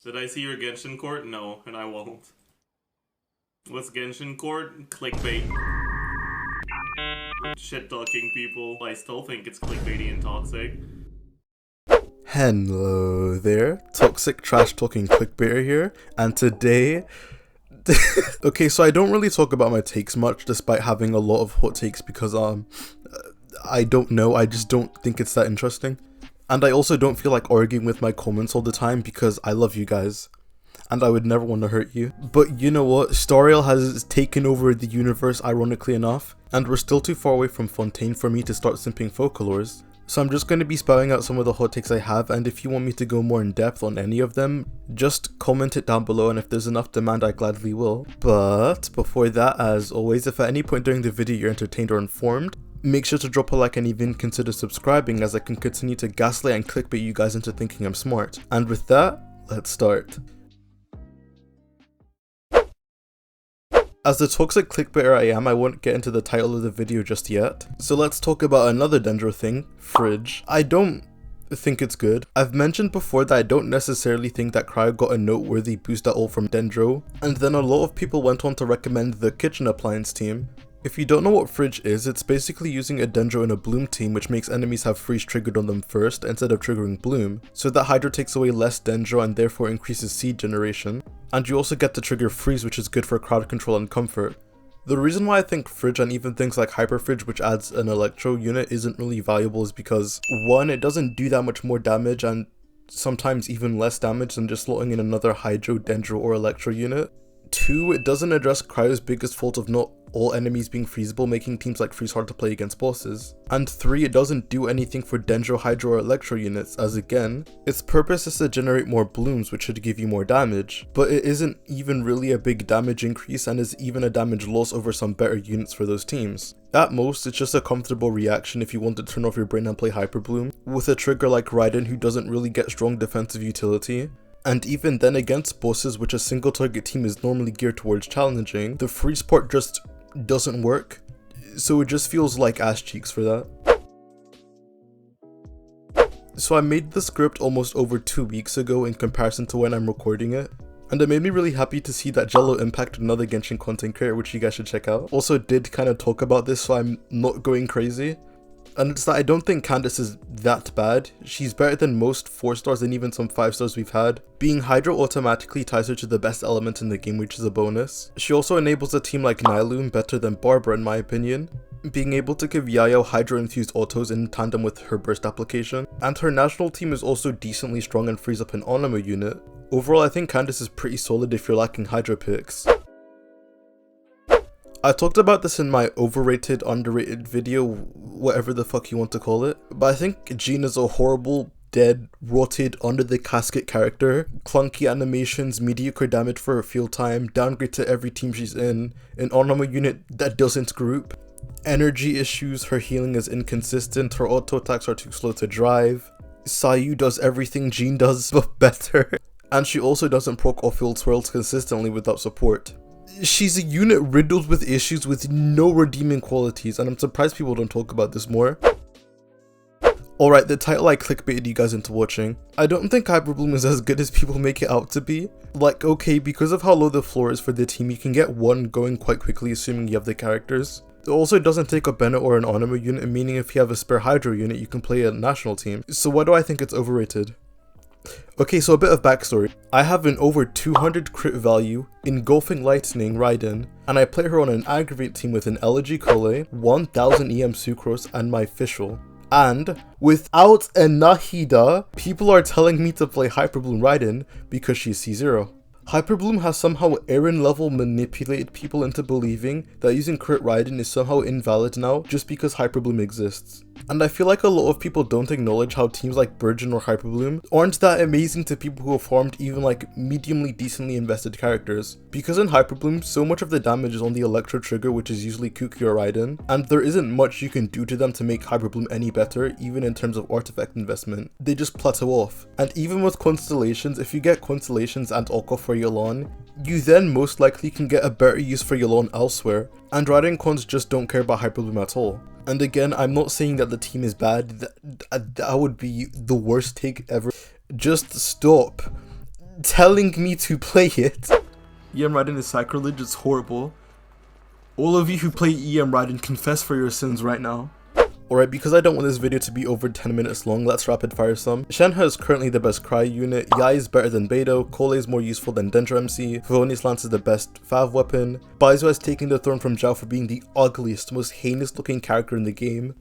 Did I see your Genshin court? No, and I won't. What's Genshin court? Clickbait. Shit talking people. I still think it's clickbaity and toxic. Hello there, toxic trash talking clickbaiter here, and today okay, so I don't really talk about my takes much despite having a lot of hot takes because I don't know, I just don't think it's that interesting. And I also don't feel like arguing with my comments all the time because I love you guys. And I would never want to hurt you. But you know what, Stariel has taken over the universe ironically enough, and we're still too far away from Fontaine for me to start simping Focalors. So I'm just going to be spouting out some of the hot takes I have, and if you want me to go more in depth on any of them, just comment it down below, and if there's enough demand I gladly will. But before that, as always, if at any point during the video you're entertained or informed, make sure to drop a like and even consider subscribing as I can continue to gaslight and clickbait you guys into thinking I'm smart. And with that, let's start. As the toxic clickbaiter I am, I won't get into the title of the video just yet. So let's talk about another Dendro thing, Fridge. I don't think it's good. I've mentioned before that I don't necessarily think that Cryo got a noteworthy boost at all from Dendro, and then a lot of people went on to recommend the kitchen appliance team. If you don't know what Fridge is, it's basically using a Dendro in a Bloom team which makes enemies have freeze triggered on them first instead of triggering Bloom, so that Hydro takes away less Dendro and therefore increases seed generation. And you also get to trigger freeze, which is good for crowd control and comfort. The reason why I think Fridge and even things like Hyper Fridge, which adds an Electro unit, isn't really valuable is because 1, it doesn't do that much more damage and sometimes even less damage than just slotting in another Hydro, Dendro or Electro unit. 2, it doesn't address Cryo's biggest fault of not all enemies being freezable, making teams like Freeze hard to play against bosses. And 3, it doesn't do anything for Dendro, Hydro or Electro units, as again, its purpose is to generate more blooms which should give you more damage, but it isn't even really a big damage increase and is even a damage loss over some better units for those teams. At most, it's just a comfortable reaction if you want to turn off your brain and play Hyperbloom, with a trigger like Raiden who doesn't really get strong defensive utility. And even then against bosses which a single target team is normally geared towards challenging, the freeze part just doesn't work, so it just feels like ass cheeks for that. So I made the script almost over 2 weeks ago in comparison to when I'm recording it, and it made me really happy to see that Jello impacted another Genshin content creator, which you guys should check out. Also did kind of talk about this so I'm not going crazy. And it's that I don't think Candace is that bad. She's better than most 4 stars and even some 5 stars we've had. Being Hydro automatically ties her to the best element in the game, which is a bonus. She also enables a team like Nilum better than Barbara in my opinion, being able to give Yayo Hydro infused autos in tandem with her burst application. And her national team is also decently strong and frees up an Onoma unit. Overall, I think Candace is pretty solid if you're lacking Hydro picks. I talked about this in my overrated, underrated video, whatever the fuck you want to call it, but I think Jean is a horrible, dead, rotted, under the casket character. Clunky animations, mediocre damage for her field time, downgrade to every team she's in, an Onoma unit that doesn't group, energy issues, her healing is inconsistent, her auto attacks are too slow to drive, Sayu does everything Jean does but better, and she also doesn't proc off-field swirls consistently without support. She's a unit riddled with issues with no redeeming qualities, and I'm surprised people don't talk about this more. Alright, the title I clickbaited you guys into watching. I don't think Hyperbloom is as good as people make it out to be. Like, okay, because of how low the floor is for the team, you can get 1 going quite quickly assuming you have the characters. It also doesn't take a Bennett or an Onoma unit, meaning if you have a spare Hydro unit, you can play a national team. So why do I think it's overrated? Okay, so a bit of backstory. I have an over 200 crit value, engulfing lightning Raiden, and I play her on an aggravate team with an Elegy Cole, 1000 EM Sucrose, and my Fischl. And without a Nahida, people are telling me to play Hyperbloom Raiden because she's C0. Hyperbloom has somehow Eren level manipulated people into believing that using crit Raiden is somehow invalid now just because Hyperbloom exists. And I feel like a lot of people don't acknowledge how teams like Burgeon or Hyperbloom aren't that amazing to people who have farmed even like mediumly decently invested characters. Because in Hyperbloom, so much of the damage is on the Electro trigger, which is usually Kuki or Raiden, and there isn't much you can do to them to make Hyperbloom any better, even in terms of artifact investment. They just plateau off. And even with Constellations, if you get Constellations and Oko for Yelan, you then most likely can get a better use for Yelan elsewhere, and Raiden cons just don't care about Hyperbloom at all. And again, I'm not saying that the team is bad, that would be the worst take ever. Just stop telling me to play it. EM Raiden is sacrilege, it's horrible. All of you who play EM Raiden, confess for your sins right now. Alright, because I don't want this video to be over 10 minutes long, let's rapid fire some. Shenhe is currently the best Cry unit, Yai is better than Beidou, Kole is more useful than Dendro MC, Favonius Lance is the best Fav weapon, Baizu has taken the throne from Zhao for being the ugliest, most heinous looking character in the game.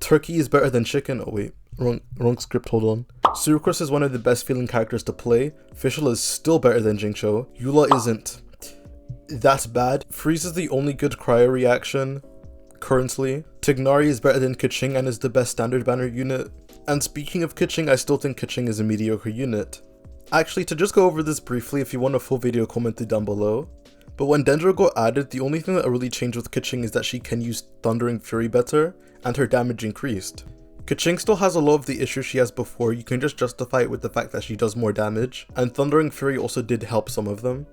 Turkey is better than Chicken, oh wait, wrong script, hold on. Surikos is one of the best feeling characters to play, Fischl is still better than Jingcho, Eula isn't that bad, Freeze is the only good cryo reaction currently, Tignari is better than Keqing and is the best standard banner unit, and speaking of Keqing, I still think Keqing is a mediocre unit. Actually, to just go over this briefly, if you want a full video, comment it down below. But when Dendro got added, the only thing that really changed with Keqing is that she can use Thundering Fury better, and her damage increased. Keqing still has a lot of the issues she has before, you can just justify it with the fact that she does more damage, and Thundering Fury also did help some of them.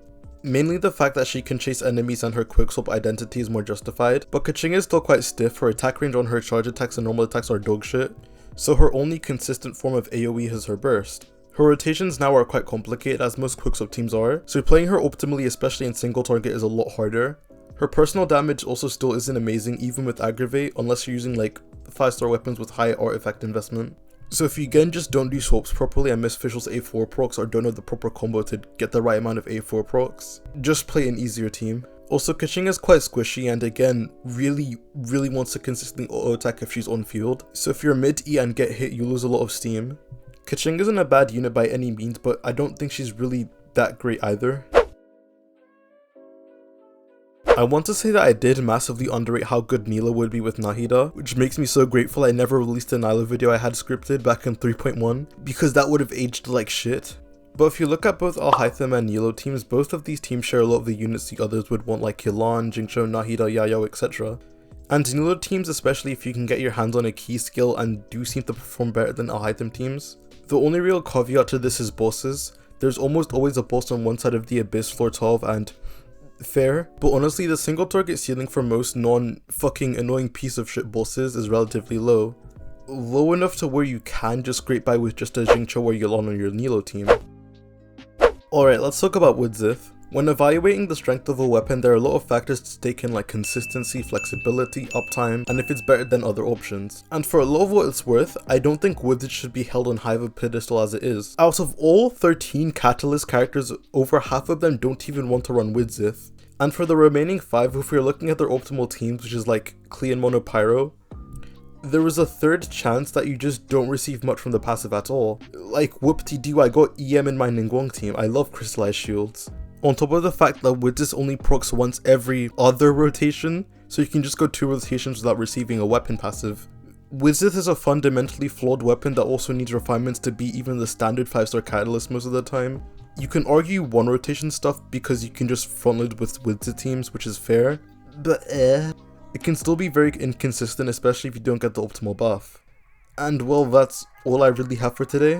Mainly the fact that she can chase enemies and her quickswap identity is more justified, but Keqing is still quite stiff, her attack range on her charge attacks and normal attacks are dog shit, so her only consistent form of AoE is her burst. Her rotations now are quite complicated as most quickswap teams are, so playing her optimally especially in single target is a lot harder. Her personal damage also still isn't amazing even with aggravate unless you're using like 5-star weapons with high artifact investment. So if you again just don't do swaps properly and miss Fischl's A4 procs or don't know the proper combo to get the right amount of A4 procs, just play an easier team. Also, Keqing is quite squishy and again, really wants to consistently auto attack if she's on field. So if you're mid E and get hit, you lose a lot of steam. Keqing isn't a bad unit by any means, but I don't think she's really that great either. I want to say that I did massively underrate how good Nilah would be with Nahida, which makes me so grateful I never released a Nilah video I had scripted back in 3.1, because that would have aged like shit. But if you look at both Alhaitham and Nilo teams, both of these teams share a lot of the units the others would want like Kilan, Jingcho, Nahida, Yayao, etc. And Nilo teams, especially if you can get your hands on a key skill and do seem to perform better than Alhaitham teams. The only real caveat to this is bosses. There's almost always a boss on one side of the Abyss floor 12 and fair, but honestly the single target ceiling for most non-fucking annoying piece of shit bosses is relatively low. Low enough to where you can just scrape by with just a Jingcho or Yelan on your Nilo team. Alright, let's talk about Woodzith. When evaluating the strength of a weapon, there are a lot of factors to take in like consistency, flexibility, uptime, and if it's better than other options. And for a lot of what it's worth, I don't think Woodzith should be held on high of a pedestal as it is. Out of all 13 Catalyst characters, over half of them don't even want to run Woodzith. And for the remaining 5, if we're looking at their optimal teams, which is like Klee and Monopyro, there is a third chance that you just don't receive much from the passive at all. Like whoop-de-doo, I got EM in my Ningguang team, I love crystallized shields. On top of the fact that Woodzith only procs once every other rotation, so you can just go 2 rotations without receiving a weapon passive. Woodzith is a fundamentally flawed weapon that also needs refinements to be even the standard 5-star catalyst most of the time. You can argue 1 rotation stuff because you can just frontload with Woodzith teams, which is fair, but it can still be very inconsistent, especially if you don't get the optimal buff. And well, that's all I really have for today.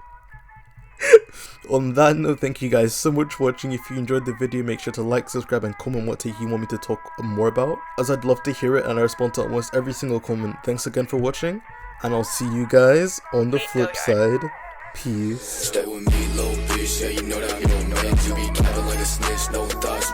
On that note, thank you guys so much for watching. If you enjoyed the video, make sure to like, subscribe, and comment what take you want me to talk more about, as I'd love to hear it and I respond to almost every single comment. Thanks again for watching, and I'll see you guys on the flip side. Peace. Stay with me, little bitch. Yeah, you know that I'm no man to be counted like a snitch. No thoughts.